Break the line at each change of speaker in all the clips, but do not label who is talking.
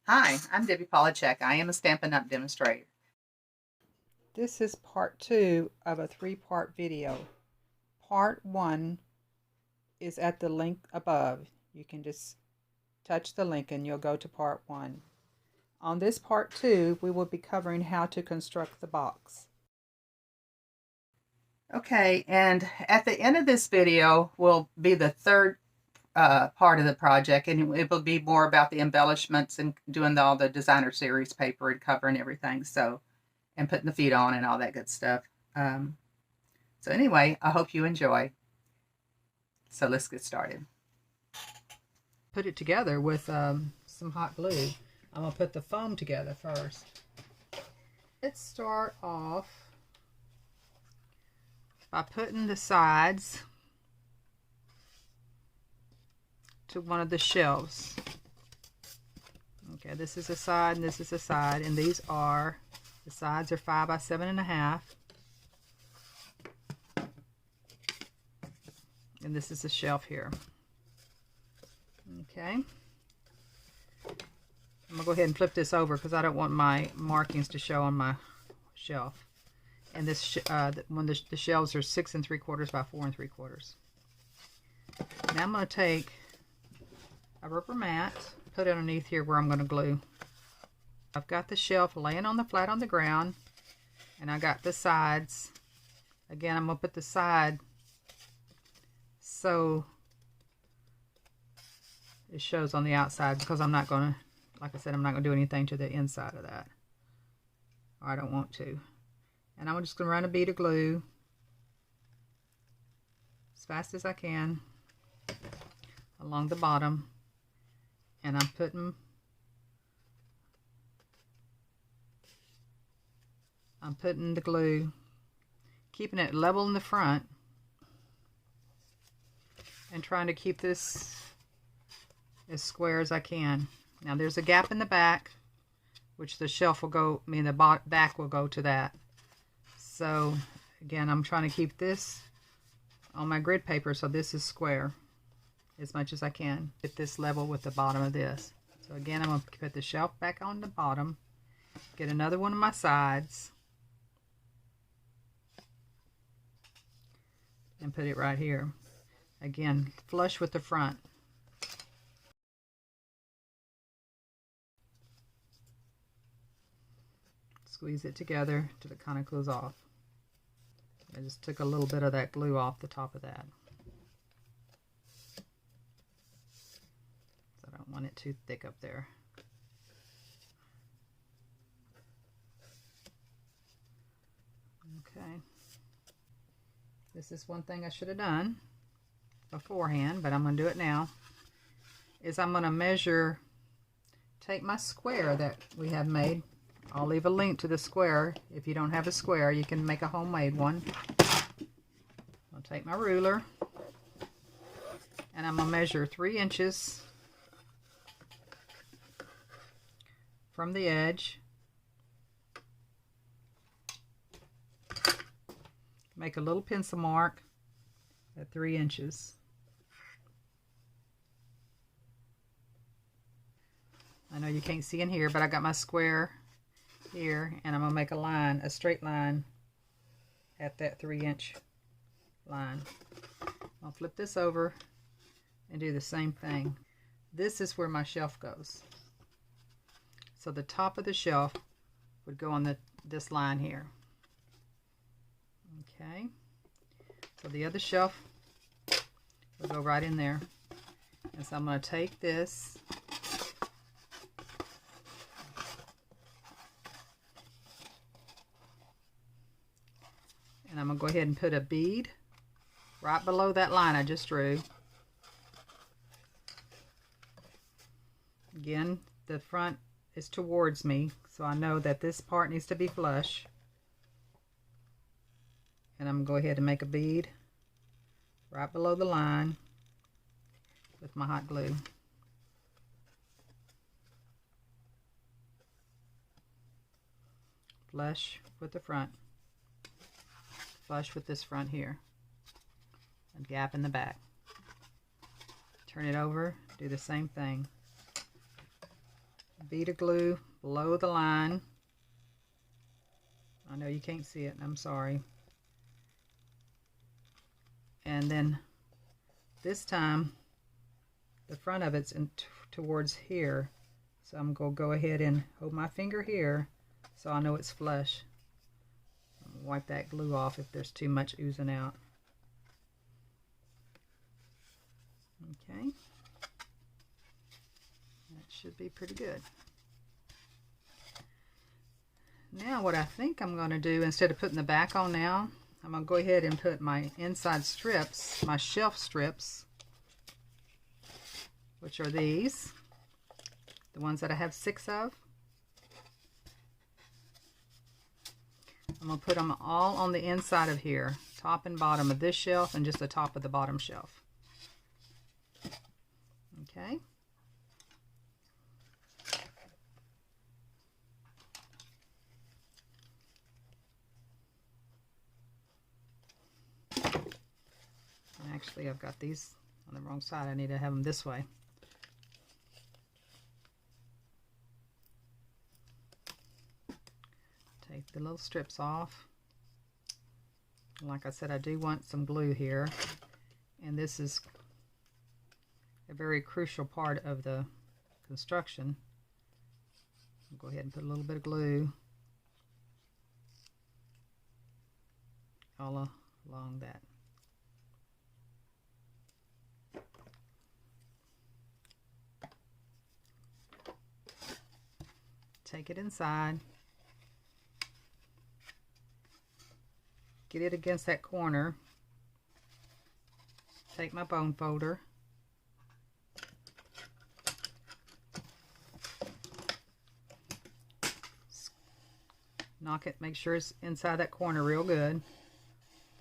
Hi, I'm Debbie Polachek. I am a Stampin' Up! Demonstrator.
This is part 2 of a 3-part video. Part 1 is at the link above. You can just touch the link and you'll go to part 1. On this part 2, we will be covering how to construct the box.
Okay, and at the end of this video will be the third part of the project, and it will be more about the embellishments and doing all the designer series paper and covering everything, so, and putting the feet on and all that good stuff. So anyway, I hope you enjoy. So let's get started.
Put it together with some hot glue. I'm going to put the foam together first. Let's start off by putting the sides to one of the shelves. Okay, this is a side and this is a side, and these are, the sides are 5 by 7.5. And this is a shelf here. Okay. I'm going to go ahead and flip this over because I don't want my markings to show on my shelf. And this when the shelves are 6 3/4 by 4 3/4. Now I'm going to take a rubber mat, put it underneath here where I'm going to glue. I've got the shelf laying on the flat on the ground, and I got the sides. Again, I'm going to put the side so it shows on the outside, because I'm not going to, like I said, I'm not going to do anything to the inside of that. Or I don't want to. And I'm just going to run a bead of glue as fast as I can along the bottom. And I'm putting the glue, keeping it level in the front, and trying to keep this as square as I can. Now there's a gap in the back, which the shelf will go, the back will go to that. So again, I'm trying to keep this on my grid paper so this is square as much as I can. Get this level with the bottom of this. So again, I'm going to put the shelf back on the bottom, get another one of my sides, and put it right here. Again, flush with the front. Squeeze it together till it kind of glues off. I just took a little bit of that glue off the top of that. So I don't want it too thick up there. Okay. This is one thing I should have done beforehand, but I'm going to do it now. Is I'm going to measure, take my square that we have made. I'll leave a link to the square. If you don't have a square, you can make a homemade one. I'll take my ruler, and I'm going to measure 3 inches from the edge. Make a little pencil mark at 3 inches. I know you can't see in here, but I got my square here, and I'm going to make a line, a straight line at that 3-inch line. I'll flip this over and do the same thing. This is where my shelf goes. So the top of the shelf would go on this line here. Okay. So the other shelf will go right in there. And so I'm going to take this and I'm going to go ahead and put a bead right below that line I just drew. Again, the front is towards me, so I know that this part needs to be flush. And I'm going to go ahead and make a bead right below the line with my hot glue. Flush with the front. Flush with this front here. A gap in the back. Turn it over, do the same thing. bead of glue below the line. I know you can't see it, I'm sorry. And then this time the front of it's towards here, so I'm going to go ahead and hold my finger here so I know it's flush. I'm going to wipe that glue off if there's too much oozing out. Okay, that should be pretty good. Now what I think I'm going to do, instead of putting the back on now, I'm going to go ahead and put my inside strips, my shelf strips, which are these, the ones that I have 6 of. I'm going to put them all on the inside of here, top and bottom of this shelf and just the top of the bottom shelf. Okay. Actually, I've got these on the wrong side. I need to have them this way. Take the little strips off. Like I said, I do want some glue here, and this is a very crucial part of the construction. I'll go ahead and put a little bit of glue all along that. Take it inside, get it against that corner, take my bone folder, knock it, make sure it's inside that corner real good.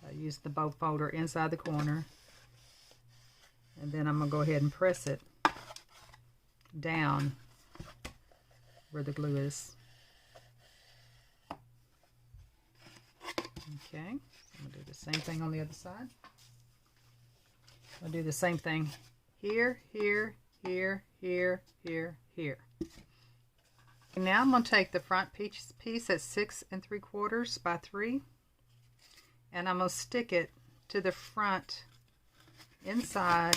I use the bone folder inside the corner, and then I'm going to go ahead and press it down where the glue is. Okay, I'm going to do the same thing on the other side. I'll do the same thing here, here, here, here, here, here. And now I'm going to take the front piece at 6 3/4 by 3, and I'm going to stick it to the front inside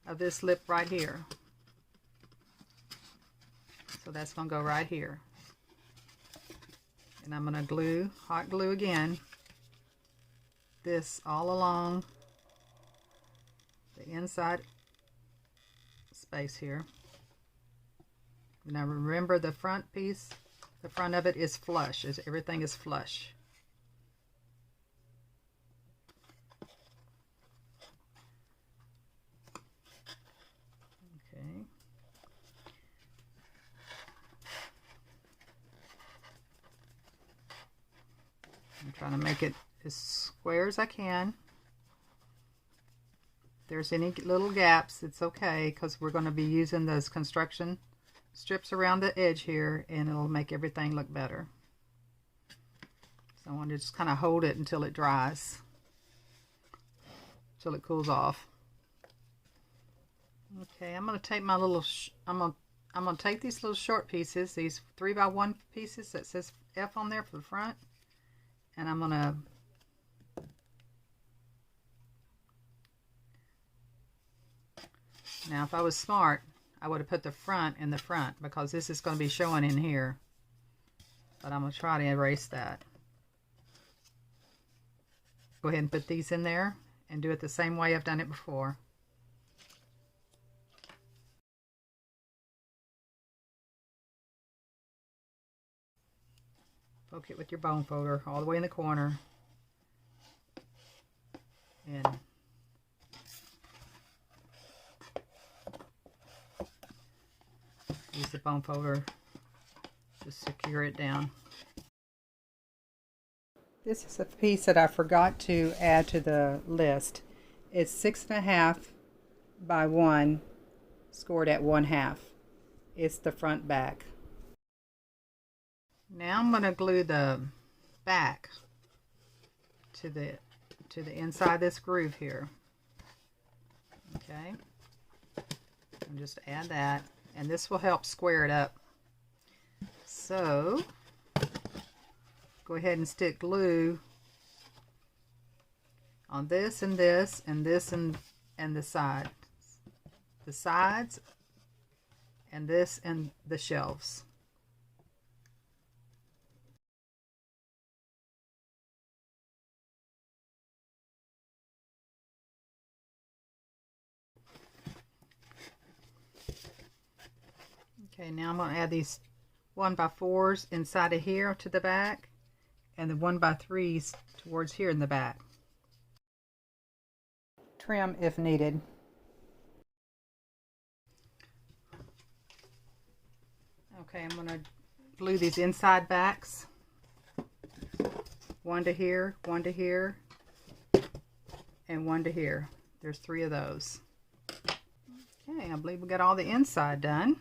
of this lip right here. So that's going to go right here. And I'm going to glue, hot glue again, this all along the inside space here. Now remember, the front piece, the front of it is flush, everything is flush. Okay. I'm trying to make it as square as I can. If there's any little gaps, it's okay, because we're going to be using those construction strips around the edge here, and it'll make everything look better. So I want to just kind of hold it until it dries, until it cools off. Okay, I'm going to take my little, I'm going to take these little short pieces, these 3x1 pieces that says F on there for the front, and I'm going to now, if I was smart, I would have put the front in the front, because this is going to be showing in here. But I'm going to try to erase that. Go ahead and put these in there and do it the same way I've done it before. Poke it with your bone folder all the way in the corner. And use the bone folder to secure it down. This is a piece that I forgot to add to the list. It's 6.5 by 1, scored at 1/2. It's the front back. Now I'm going to glue the back to the inside this groove here. Okay, and just add that. and this will help square it up. So go ahead and stick glue on this and this and this and the sides and this and the shelves. Okay, now I'm going to add these 1x4s inside of here to the back, and the 1x3s towards here in the back. Trim if needed. Okay, I'm going to glue these inside backs. One to here, one to here, and one to here. There's 3 of those. Okay, I believe we got all the inside done.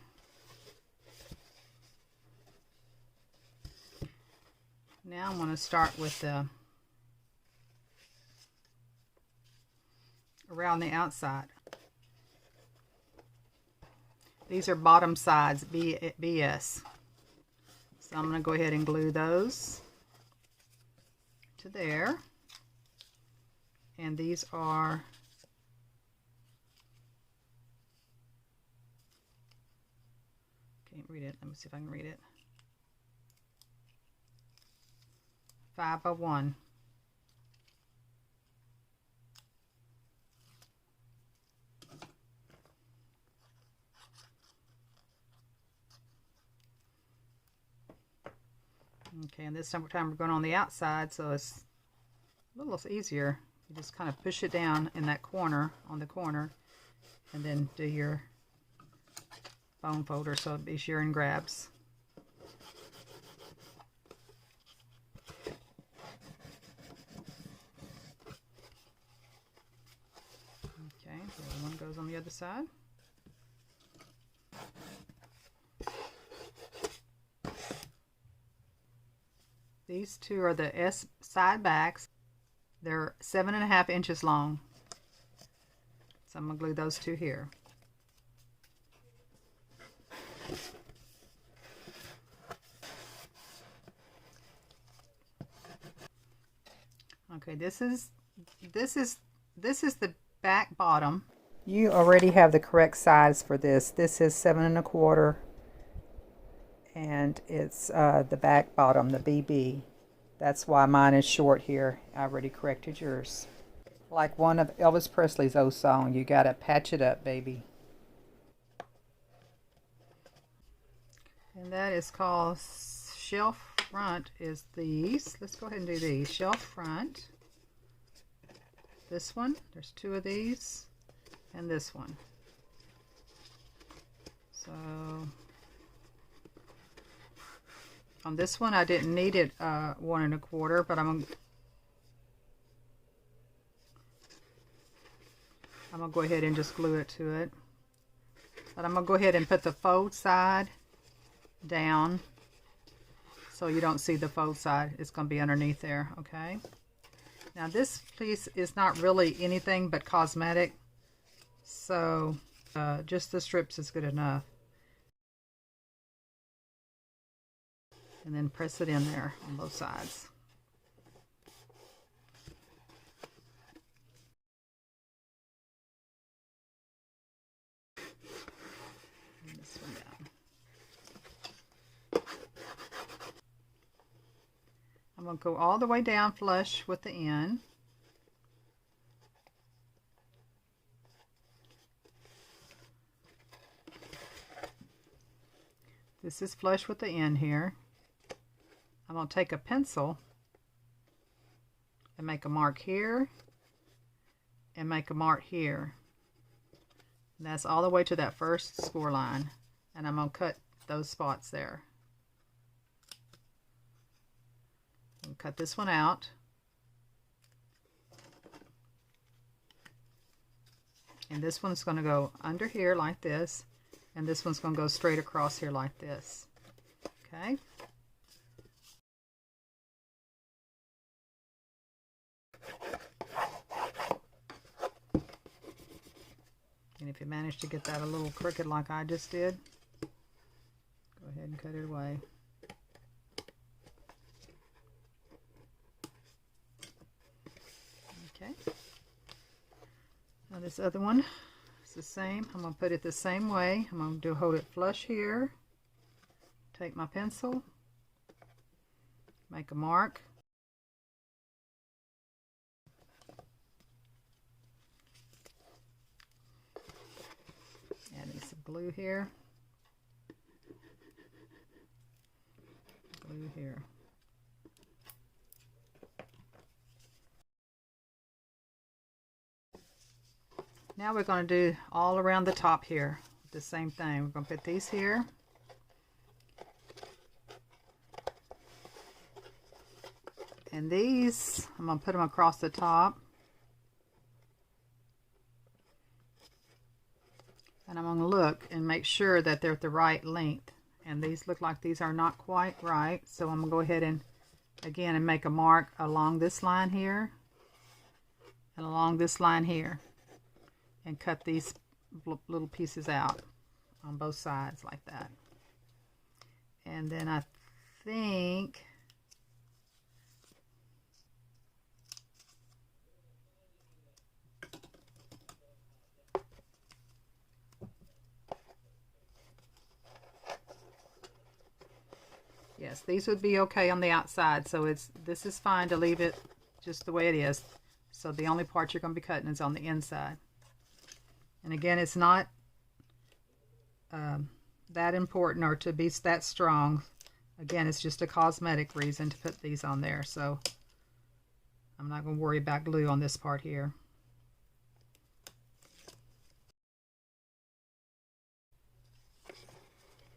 Now I'm going to start with the around the outside. These are bottom sides, BS. So I'm going to go ahead and glue those to there. And these are can't read it. Let me see if I can read it. 5x1. Okay, and this time we're going on the outside, so it's a little easier. You just kind of push it down in that corner, on the corner, and then do your bone folder so it be sure and grabs. Okay, the other one goes on the other side. These 2 are the S side backs. They're 7.5 inches long. So I'm going to glue those 2 here. Okay, this is the back bottom. You already have the correct size for this. This is 7 1/4. And it's the back bottom, the BB. That's why mine is short here. I already corrected yours. Like one of Elvis Presley's old song, you gotta patch it up, baby. And that is called shelf front is these. Let's go ahead and do these. Shelf front. This one, there's 2 of these, and this one. So on this one, I didn't need it 1 1/4, but I'm gonna go ahead and just glue it to it. But I'm gonna go ahead and put the fold side down so you don't see the fold side. It's gonna be underneath there, okay? Now this piece is not really anything but cosmetic, so just the strips is good enough. And then press it in there on both sides. And this one down. I'm going to go all the way down flush with the end. This is flush with the end here. I'm going to take a pencil and make a mark here and make a mark here. And that's all the way to that first score line. And I'm going to cut those spots there. I'll cut this one out. And this one's going to go under here like this. And this one's going to go straight across here like this. Okay? And if you manage to get that a little crooked like I just did, ahead and cut it away. Okay. Now this other one is the same. I'm going to put it the same way. I'm going to hold it flush here. Take my pencil. Make a mark. Adding some glue here. Glue here. Now we're going to do all around the top here the same thing. We're going to put these here. And these, I'm going to put them across the top. And I'm going to look and make sure that they're at the right length. And these look like these are not quite right. So I'm going to go ahead and, again, and make a mark along this line here. And along this line here. And cut these little pieces out on both sides like that. And then I think yes, these would be okay on the outside. So this is fine to leave it just the way it is. So the only part you're going to be cutting is on the inside. And again, it's not that important or to be that strong. Again, it's just a cosmetic reason to put these on there. So I'm not going to worry about glue on this part here.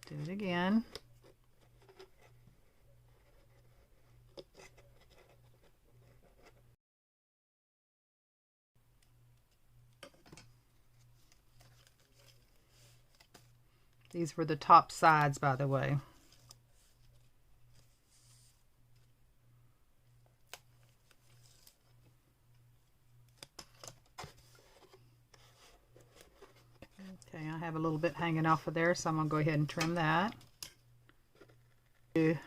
Do it again. These were the top sides, by the way. Okay, I have a little bit hanging off of there, so I'm going to go ahead and trim that. Do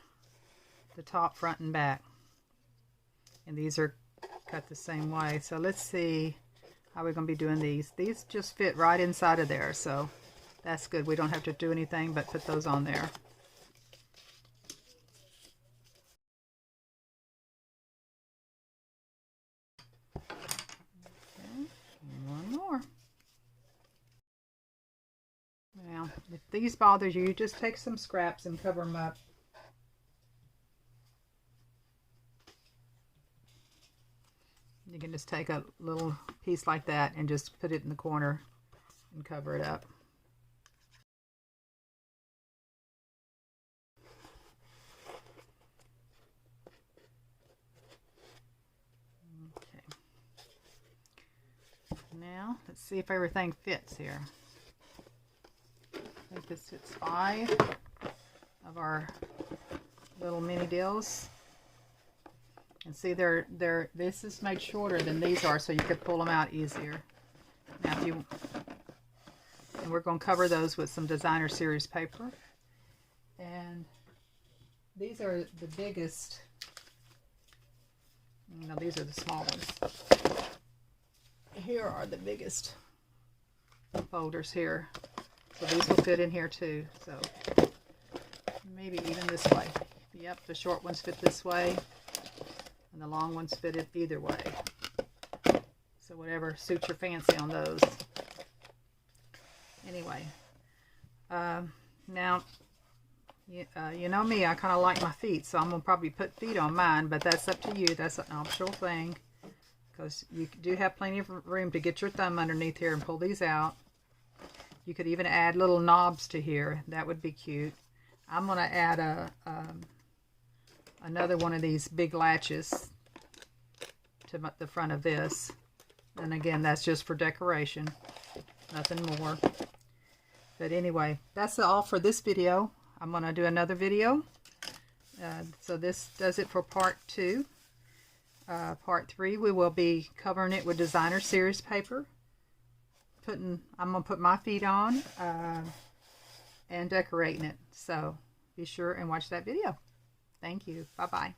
the top, front, and back. And these are cut the same way. So let's see how we're going to be doing these. These just fit right inside of there, so that's good. We don't have to do anything but put those on there. Okay, and one more. Now, if these bother you, just take some scraps and cover them up. You can just take a little piece like that and just put it in the corner and cover it up. Now, let's see if everything fits here. I think this fits 5 of our little mini deals. And see, this is made shorter than these are, so you could pull them out easier. Now, and we're going to cover those with some designer series paper. And these are the biggest. No, these are the small ones. Here are the biggest folders here. So these will fit in here too. So maybe even this way. Yep, the short ones fit this way. And the long ones fit it either way. So whatever suits your fancy on those. Anyway. Now, you know me, I kind of like my feet. So I'm going to probably put feet on mine. But that's up to you. That's an optional thing. Because you do have plenty of room to get your thumb underneath here and pull these out. You could even add little knobs to here. That would be cute. I'm going to add another one of these big latches to the front of this. And again, that's just for decoration. Nothing more. But anyway, that's all for this video. I'm going to do another video. So this does it for part 2. Part 3, we will be covering it with designer series paper. I'm going to put my feet on and decorating it. So be sure and watch that video. Thank you. Bye-bye.